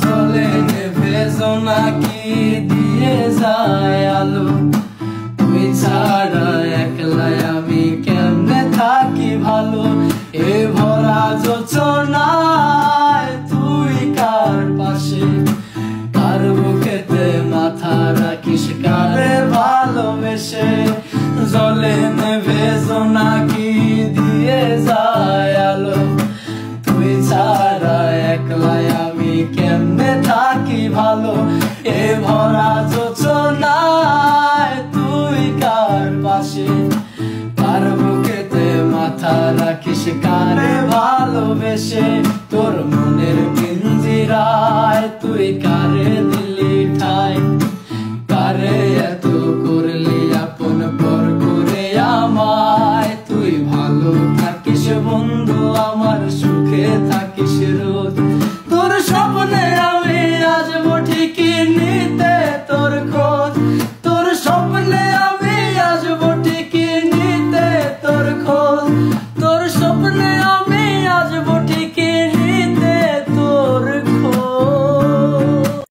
জলে নেভে জোনাকি দিয়ে যায় আলো, তুই ছাড়া একলা আমি কেমনে থাকি ভালো। এ ভরা যোচনায় তুই কার পাশে, কার বুকেতে মাথা রাখিস কারে ভালোবেসে। জলে নেভে জোনাকি দিয়ে যায় আলো, তুই ছাড়া একলা আমি কেমনে থাকি ভালো। এ ভরা যোচনায় তুই কার পাশে, কার বুকেতে মাথা রাখিস কারে ভালোবেসে। তোর মনের পিঞ্জিরায় তুই কারে দিলি ঠাই, কারে এত করলি আপন পর করে আমায়। তুই ভালো থাকিস বন্ধু আমার, সুখে থাকিস রোজ।